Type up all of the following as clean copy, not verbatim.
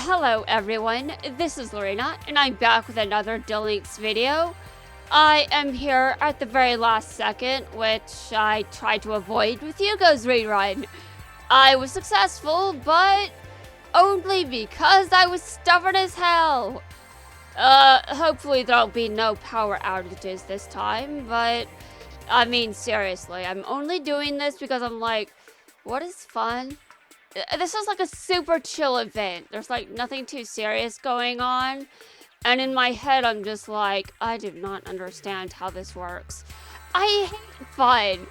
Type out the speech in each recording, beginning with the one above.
Hello everyone, this is Lorena, and I'm back with another Dueling video. I am here at the very last second, which I tried to avoid with Hugo's rerun. I was successful, but only because I was stubborn as hell. Hopefully there'll be no power outages this time, but I mean, seriously, I'm only doing this because I'm like, what is fun? This is like a super chill event. There's like nothing too serious going on. And in my head, I'm just like, I do not understand how this works. I hate fun.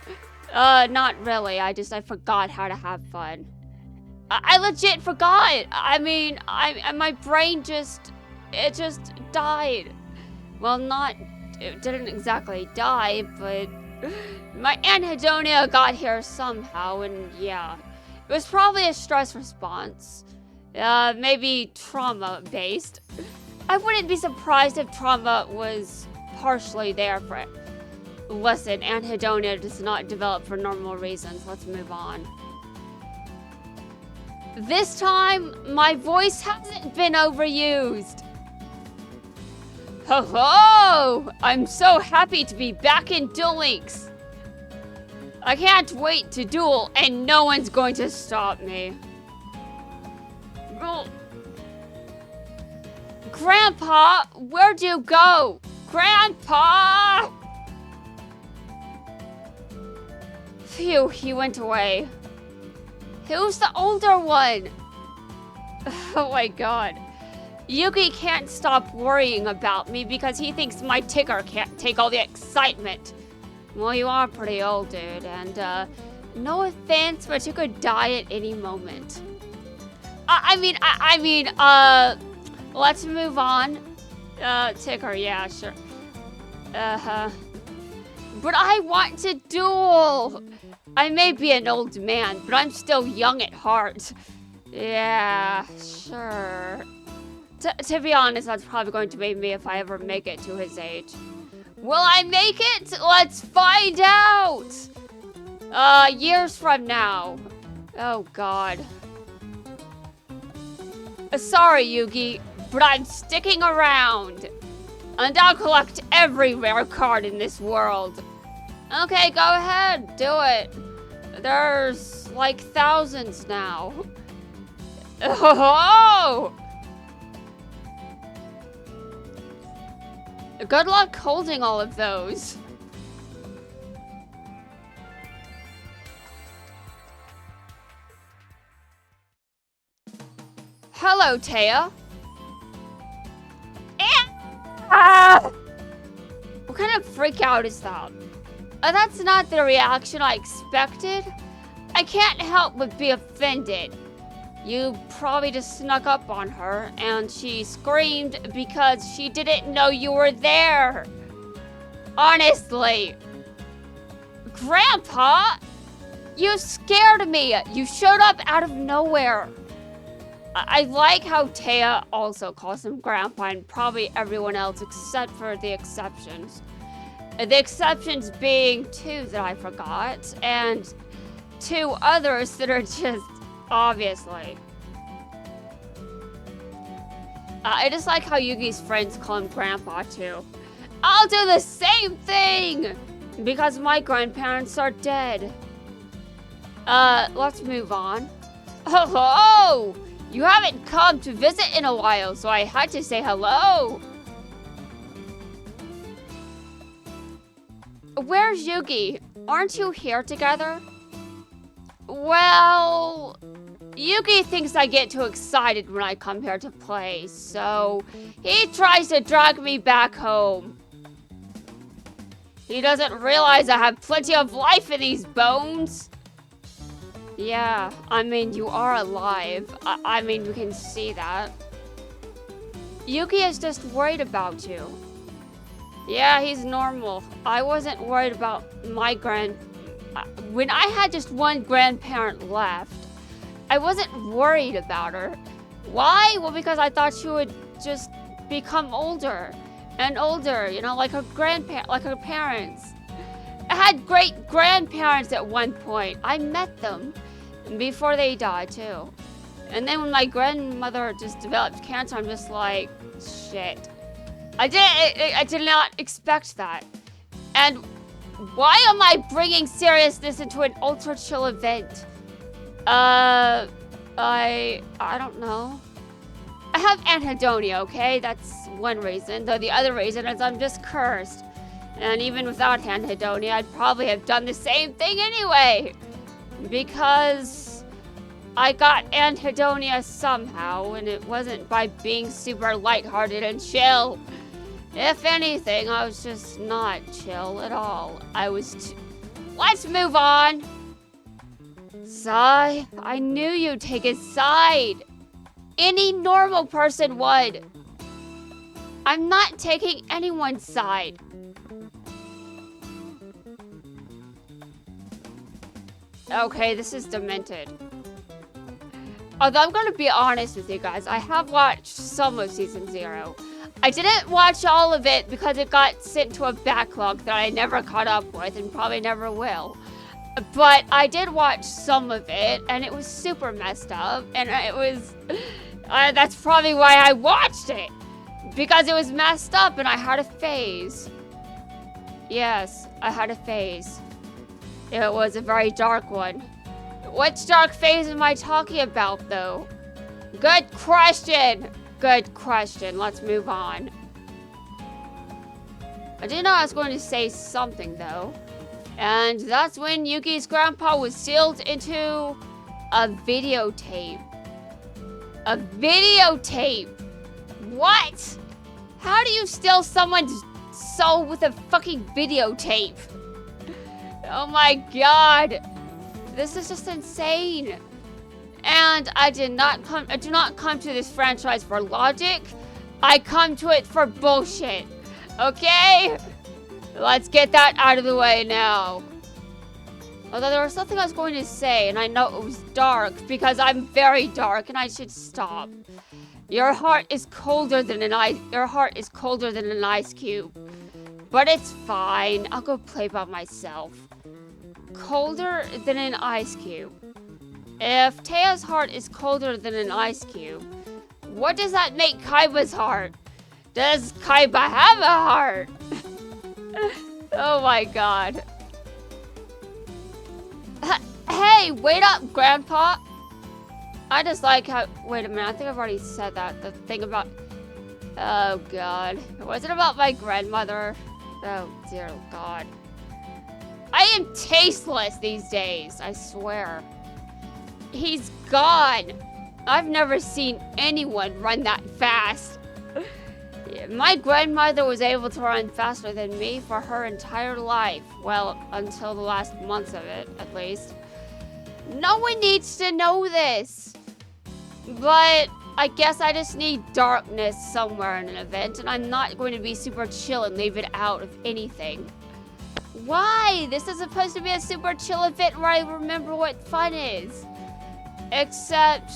Not really. I forgot how to have fun. I legit forgot. I mean, my brain it just died. Well, it didn't exactly die, but my anhedonia got here somehow, and yeah. It was probably a stress response. Maybe trauma-based. I wouldn't be surprised if trauma was partially there for it. Listen, anhedonia does not develop for normal reasons. Let's move on. This time, my voice hasn't been overused. Ho ho! I'm so happy to be back in Dueling. I can't wait to duel, and no one's going to stop me. Grandpa, where'd you go? Grandpa! Phew, he went away. Who's the older one? Oh my god. Yugi can't stop worrying about me because he thinks my ticker can't take all the excitement. Well, you are pretty old, dude, and, no offense, but you could die at any moment. I mean, let's move on. Ticker, yeah, sure. But I want to duel! I may be an old man, but I'm still young at heart. Yeah, sure. To be honest, that's probably going to be me if I ever make it to his age. Will I make it? Let's find out! Years from now. Oh, God. Sorry, Yugi, but I'm sticking around. And I'll collect every rare card in this world. Okay, go ahead, do it. There's, like, thousands now. Oh! Good luck holding all of those. Hello, Taya. What kind of freak out is that? That's not the reaction I expected. I can't help but be offended. You probably just snuck up on her, and she screamed because she didn't know you were there. Honestly. Grandpa, you scared me. You showed up out of nowhere. I like how Taya also calls him Grandpa, and probably everyone else except for the exceptions. The exceptions being 2 that I forgot, and 2 others that are just... obviously. I just like how Yugi's friends call him Grandpa too. I'll do the same thing! Because my grandparents are dead. Let's move on. Oh, you haven't come to visit in a while, so I had to say hello. Where's Yugi? Aren't you here together? Well, Yugi thinks I get too excited when I come here to play, so he tries to drag me back home. He doesn't realize I have plenty of life in these bones. Yeah, I mean, you are alive. I mean, we can see that. Yugi is just worried about you. Yeah, he's normal. I wasn't worried about my when I had just one grandparent left, I wasn't worried about her. Why? Well, because I thought she would just become older and older, you know, like her parents. I had great-grandparents at one point. I met them before they died, too. And then when my grandmother just developed cancer, I'm just like, shit. I did not expect that. And why am I bringing seriousness into an ultra chill event? I don't know. I have anhedonia, okay? That's one reason. Though the other reason is I'm just cursed. And even without anhedonia, I'd probably have done the same thing anyway. Because I got anhedonia somehow, and it wasn't by being super lighthearted and chill. If anything, I was just not chill at all. Let's move on. Sigh, I knew you'd take his side. Any normal person would. I'm not taking anyone's side. Okay, this is demented. Although I'm gonna be honest with you guys, I have watched some of Season 0. I didn't watch all of it because it got sent to a backlog that I never caught up with and probably never will. But I did watch some of it, and it was super messed up, and it was... that's probably why I watched it. Because it was messed up, and I had a phase. Yes, I had a phase. It was a very dark one. Which dark phase am I talking about, though? Good question. Good question. Let's move on. I did know I was going to say something, though. And that's when Yuki's grandpa was sealed into a videotape. A videotape? What? How do you steal someone's soul with a fucking videotape? Oh my god. This is just insane. And I do not come to this franchise for logic. I come to it for bullshit. Okay? Let's get that out of the way now. Although there was something I was going to say, and I know it was dark because I'm very dark and I should stop. Your heart is colder than an ice cube. But it's fine. I'll go play by myself. Colder than an ice cube. If Tea's heart is colder than an ice cube, what does that make Kaiba's heart? Does Kaiba have a heart? Oh my god. Hey, wait up, Grandpa. I just like how... Wait a minute, I think I've already said that. The thing about... Oh god. Was it about my grandmother? Oh dear god. I am tasteless these days, I swear. He's gone. I've never seen anyone run that fast. My grandmother was able to run faster than me for her entire life. Well, until the last months of it, at least. No one needs to know this. But I guess I just need darkness somewhere in an event, and I'm not going to be super chill and leave it out of anything. Why? This is supposed to be a super chill event where I remember what fun is. Except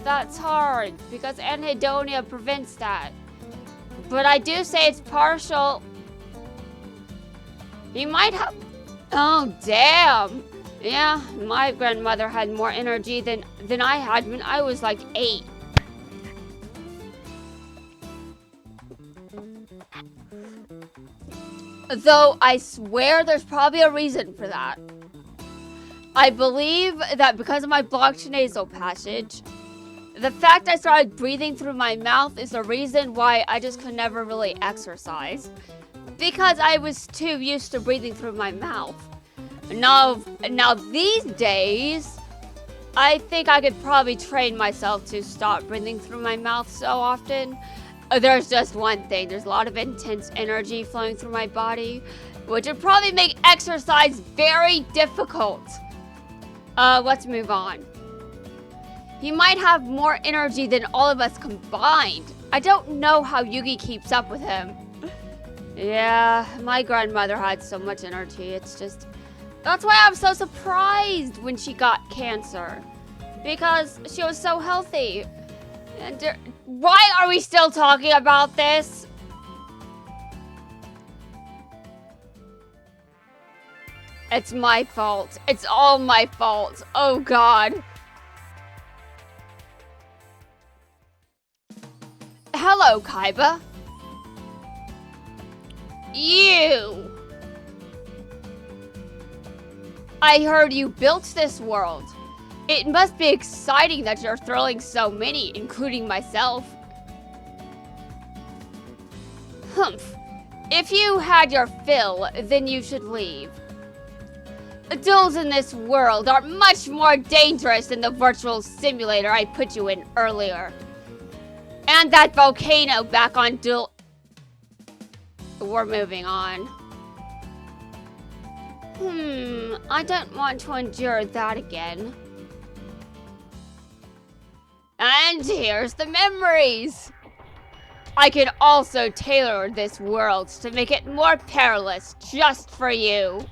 that's hard, because anhedonia prevents that. But I do say it's partial. You might have... Oh, damn. Yeah, my grandmother had more energy than I had when I was like 8. Though I swear there's probably a reason for that. I believe that because of my blocked nasal passage, the fact I started breathing through my mouth is the reason why I just could never really exercise. Because I was too used to breathing through my mouth. Now these days, I think I could probably train myself to stop breathing through my mouth so often. There's just one thing. There's a lot of intense energy flowing through my body, which would probably make exercise very difficult. Let's move on. He might have more energy than all of us combined. I don't know how Yugi keeps up with him. Yeah, my grandmother had so much energy. It's just... That's why I'm so surprised when she got cancer. Because she was so healthy. And why are we still talking about this? It's my fault. It's all my fault. Oh god. Hello, Kaiba. You. I heard you built this world. It must be exciting that you're thrilling so many, including myself. Humph. If you had your fill, then you should leave. Duels in this world are much more dangerous than the virtual simulator I put you in earlier. And that volcano back on Duel... We're moving on. I don't want to endure that again. And here's the memories. I can also tailor this world to make it more perilous just for you.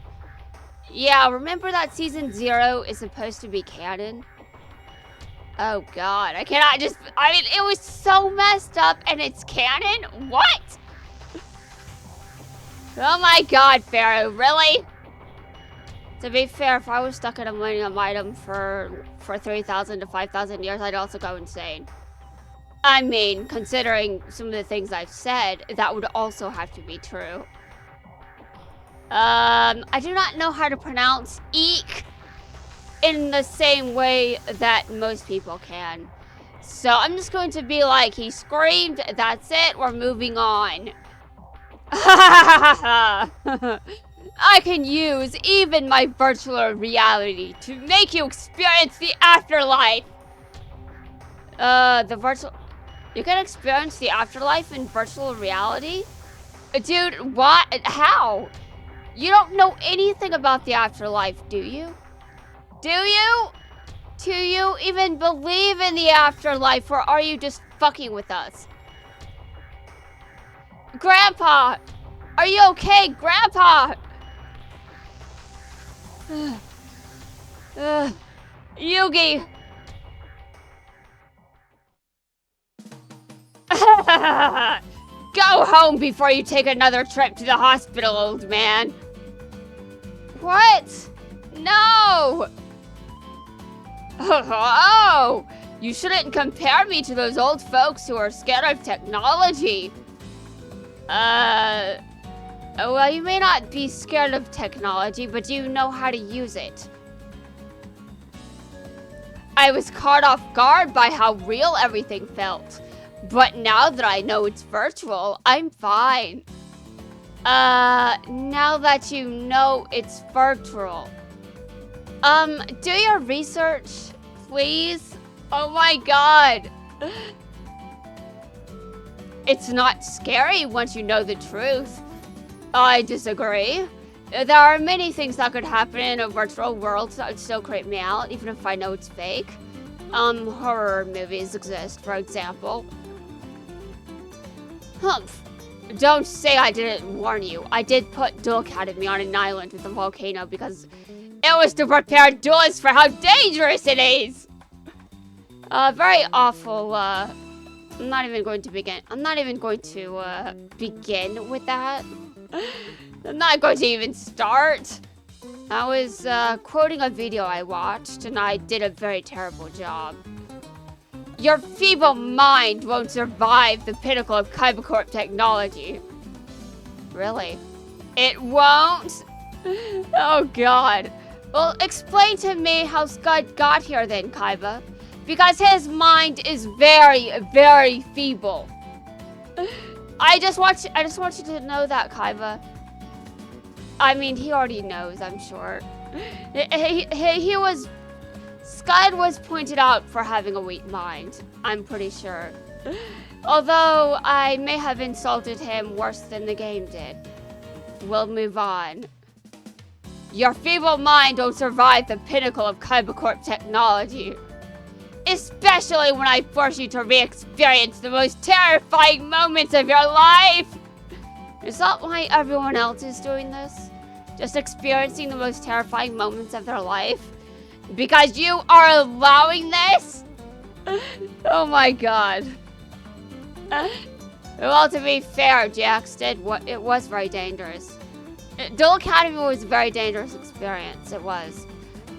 Yeah, remember that season 0 is supposed to be canon? Oh god, I cannot just... I mean, it was so messed up and it's canon? What? Oh my god, Pharaoh, really? To be fair, if I was stuck in a millennium item for 3,000 to 5,000 years, I'd also go insane. I mean, considering some of the things I've said, that would also have to be true. I do not know how to pronounce eek in the same way that most people can. So I'm just going to be like, he screamed, that's it, we're moving on. I can use even my virtual reality to make you experience the afterlife. You can experience the afterlife in virtual reality? Dude, what? How? You don't know anything about the afterlife, do you? Do you? Do you even believe in the afterlife, or are you just fucking with us? Grandpa! Are you okay, Grandpa? Yugi! Go home before you take another trip to the hospital, old man. What? No! Oh, you shouldn't compare me to those old folks who are scared of technology. Well, you may not be scared of technology, but you know how to use it. I was caught off guard by how real everything felt. But now that I know it's virtual, I'm fine. Now that you know it's virtual. Do your research, please. Oh my god. It's not scary once you know the truth. I disagree. There are many things that could happen in a virtual world that would still creep me out, even if I know it's fake. Horror movies exist, for example. Humph. Don't say I didn't warn you. I did put Duel Academy on an island with a volcano because it was to prepare duelists for how dangerous it is. Very awful, I'm not even going to begin with that. I'm not going to even start. I was, quoting a video I watched, and I did a very terrible job. Your feeble mind won't survive the pinnacle of Kaiba Corp technology. Really? It won't? Oh god. Well, explain to me how Scud got here then, Kaiba. Because his mind is very, very feeble. I just want you to know that, Kaiba. I mean, he already knows, I'm sure. Scud was pointed out for having a weak mind, I'm pretty sure. Although, I may have insulted him worse than the game did. We'll move on. Your feeble mind won't survive the pinnacle of Kaiba Corp technology. Especially when I force you to re-experience the most terrifying moments of your life! Is that why everyone else is doing this? Just experiencing the most terrifying moments of their life? Because you are allowing this? Oh my god. Well, to be fair, Jax it was very dangerous. Duel Academy was a very dangerous experience, it was.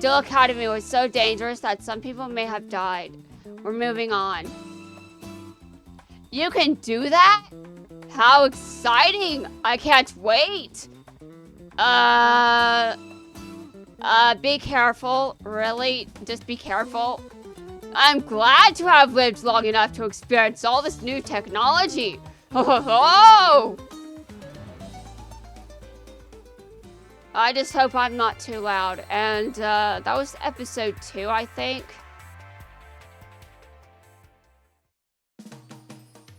Duel Academy was so dangerous that some people may have died. We're moving on. You can do that? How exciting! I can't wait! Be careful. Really? Just be careful. I'm glad to have lived long enough to experience all this new technology. Ho ho ho! I just hope I'm not too loud. And, that was episode 2, I think.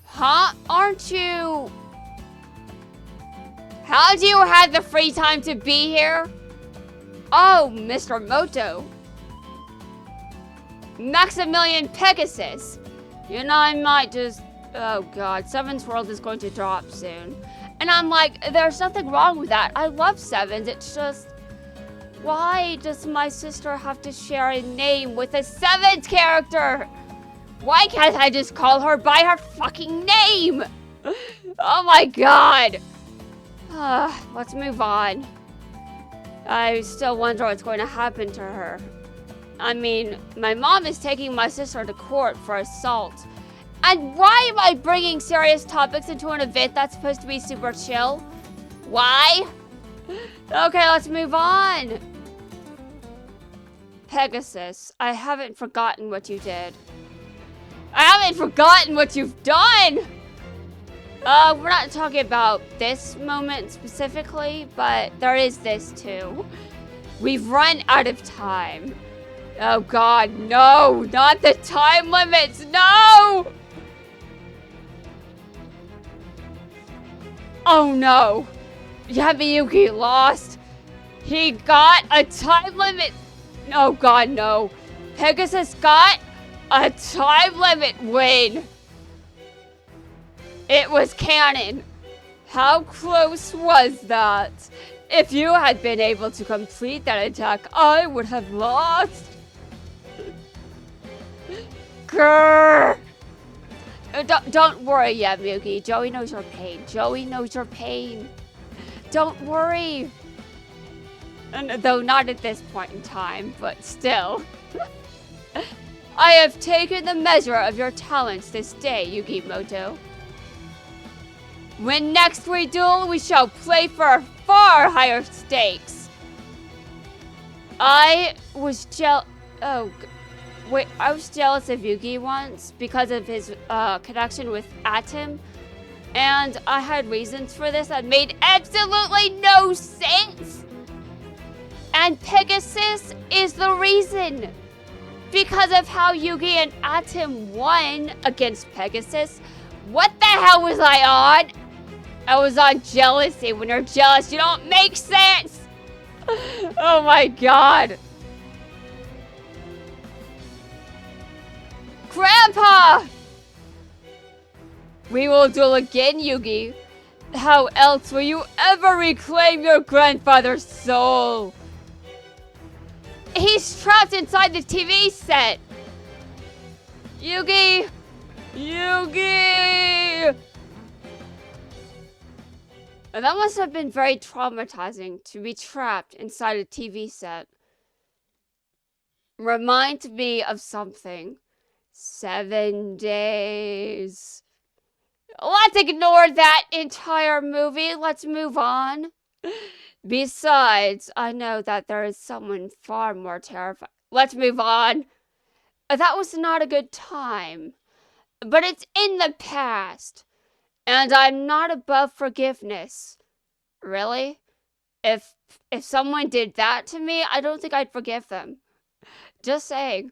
Huh? Aren't you... How do you have the free time to be here? Oh, Mr. Moto. Maximilian Pegasus. You know, I might just... Oh, God. Seven's World is going to drop soon. And I'm like, there's nothing wrong with that. I love Sevens. It's just... Why does my sister have to share a name with a Sevens character? Why can't I just call her by her fucking name? Oh my God. Let's move on. I still wonder what's going to happen to her. I mean, my mom is taking my sister to court for assault. And why am I bringing serious topics into an event that's supposed to be super chill? Why? Okay, let's move on. Pegasus, I haven't forgotten what you did. I haven't forgotten what you've done! We're not talking about this moment specifically, but there is this too. We've run out of time. Oh God, no! Not the time limits, no! Oh no! Yamiyuki lost! He got a time limit! Oh God, no. Pegasus got a time limit win! It was canon. How close was that? If you had been able to complete that attack, I would have lost. Grrr! Don't worry, Yamiyuki. Joey knows your pain. Joey knows your pain. Don't worry. And though not at this point in time, but still. I have taken the measure of your talents this day, Yugimoto. When next we duel, we shall play for far higher stakes. I was jealous of Yugi once because of his connection with Atom. And I had reasons for this that made absolutely no sense. And Pegasus is the reason. Because of how Yugi and Atom won against Pegasus. What the hell was I on? I was on jealousy. When you're jealous, you don't make sense. Oh my God. Grandpa! We will duel again, Yugi. How else will you ever reclaim your grandfather's soul? He's trapped inside the TV set. Yugi! Yugi! And that must have been very traumatizing to be trapped inside a TV set. Reminds me of something. 7 days. Let's ignore that entire movie. Let's move on. Besides, I know that there is someone far more terrifying. Let's move on. That was not a good time. But it's in the past. And I'm not above forgiveness. Really? If someone did that to me, I don't think I'd forgive them. Just saying.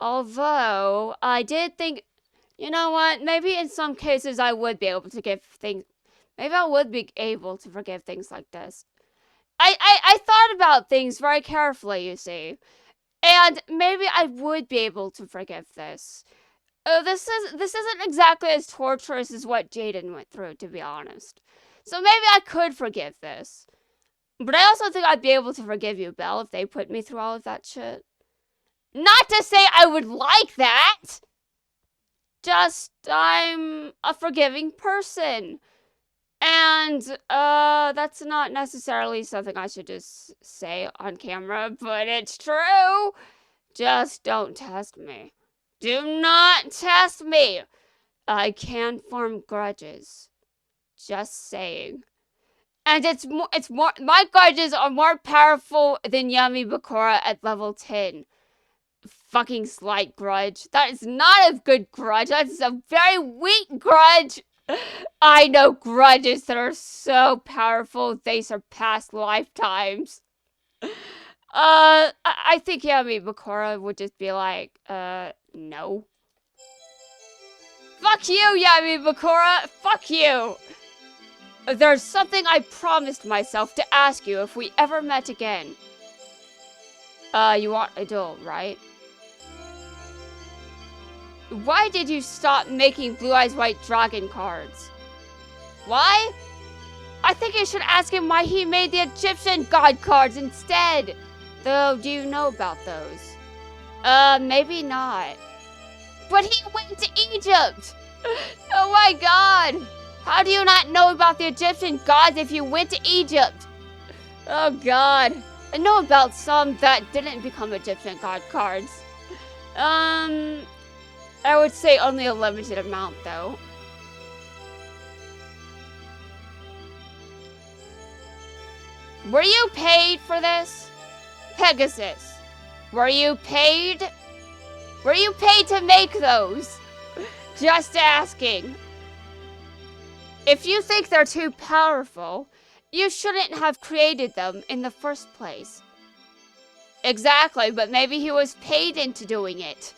Although, I did think, you know what? Maybe in some cases I would be able to give things. Maybe I would be able to forgive things like this. I thought about things very carefully, you see. And maybe I would be able to forgive this. This isn't exactly as torturous as what Jaden went through, to be honest. So maybe I could forgive this. But I also think I'd be able to forgive you, Belle, if they put me through all of that shit. Not to say I would like that! Just, I'm a forgiving person. And, that's not necessarily something I should just say on camera, but it's true. Just don't test me. Do not test me. I can form grudges. Just saying. And it's more, my grudges are more powerful than Yami Bakura at level 10. Fucking slight grudge. That is not a good grudge. That is a very weak grudge. I know grudges that are so powerful they surpass lifetimes. I think Yami Bakura would just be like, no. Fuck you, Yami Bakura! Fuck you! There's something I promised myself to ask you if we ever met again. You want a duel, right? Why did you stop making Blue Eyes White Dragon cards? Why? I think you should ask him why he made the Egyptian god cards instead. Though, do you know about those? Maybe not. But he went to Egypt! Oh my god! How do you not know about the Egyptian gods if you went to Egypt? Oh god. I know about some that didn't become Egyptian god cards. I would say only a limited amount, though. Were you paid for this? Pegasus, were you paid? Were you paid to make those? Just asking. If you think they're too powerful, you shouldn't have created them in the first place. Exactly, but maybe he was paid into doing it.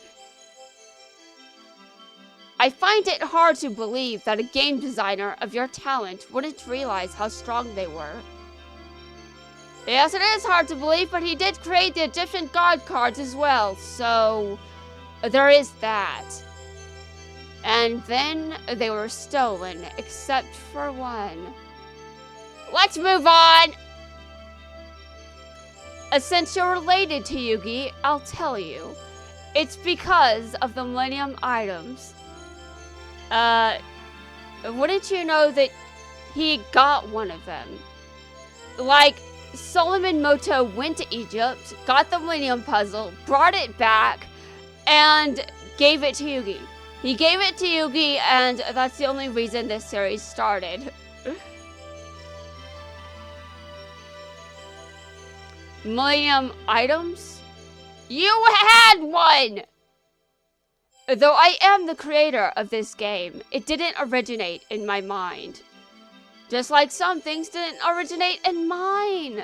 I find it hard to believe that a game designer of your talent wouldn't realize how strong they were. Yes, it is hard to believe, but he did create the Egyptian god cards as well, so there is that. And then they were stolen, except for one. Let's move on! Since you're related to Yugi, I'll tell you. It's because of the Millennium items. Wouldn't you know that he got one of them? Like, Solomon Moto went to Egypt, got the Millennium Puzzle, brought it back, and gave it to Yugi. He gave it to Yugi, and that's the only reason this series started. Millennium items? You had one! Though I am the creator of this game, it didn't originate in my mind. Just like some things didn't originate in mine.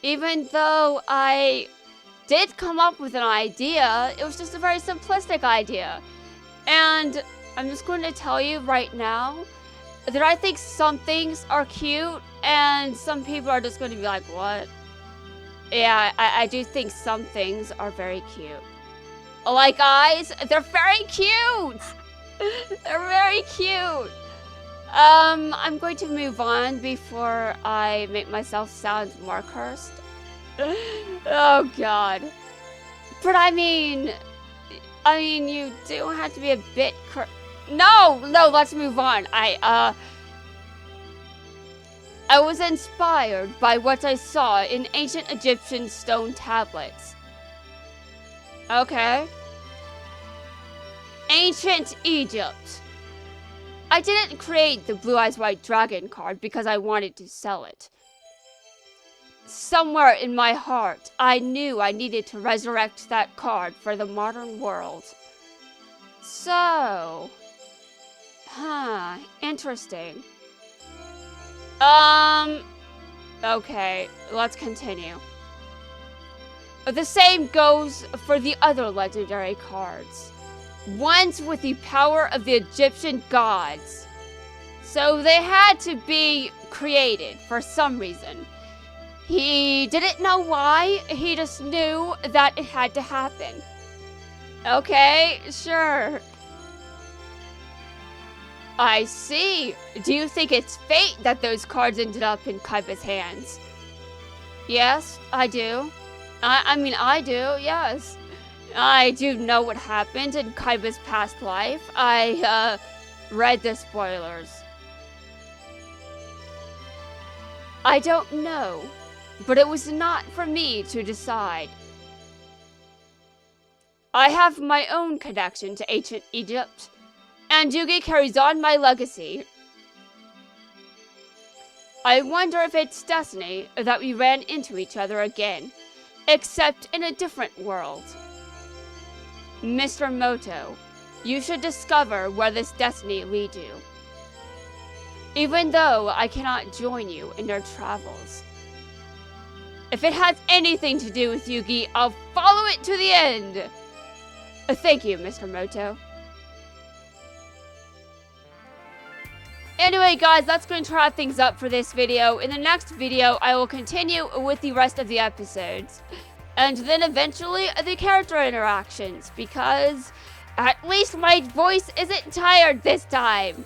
Even though I did come up with an idea, it was just a very simplistic idea. And I'm just going to tell you right now that I think some things are cute and some people are just going to be like, what? Yeah, I do think some things are very cute. Like eyes, they're very cute! They're very cute! I'm going to move on before I make myself sound more cursed. Oh god. But I mean, you do have to be a bit No, let's move on. I was inspired by what I saw in ancient Egyptian stone tablets. Okay. Ancient Egypt. I didn't create the Blue Eyes White Dragon card because I wanted to sell it. Somewhere in my heart, I knew I needed to resurrect that card for the modern world. So... interesting. Okay, let's continue. The same goes for the other legendary cards. Ones with the power of the Egyptian gods. So they had to be created for some reason. He didn't know why, he just knew that it had to happen. Okay, sure. I see. Do you think it's fate that those cards ended up in Kaiba's hands? Yes, I do. I do, yes. I do know what happened in Kaiba's past life. I, read the spoilers. I don't know, but it was not for me to decide. I have my own connection to ancient Egypt. and Yugi carries on my legacy. I wonder if it's destiny that we ran into each other again, except in a different world. Mr. Moto, you should discover where this destiny leads you. Even though I cannot join you in your travels. If it has anything to do with Yugi, I'll follow it to the end. Thank you, Mr. Moto. Anyway, guys, that's going to wrap things up for this video. In the next video, I will continue with the rest of the episodes. And then eventually, the character interactions, because at least my voice isn't tired this time.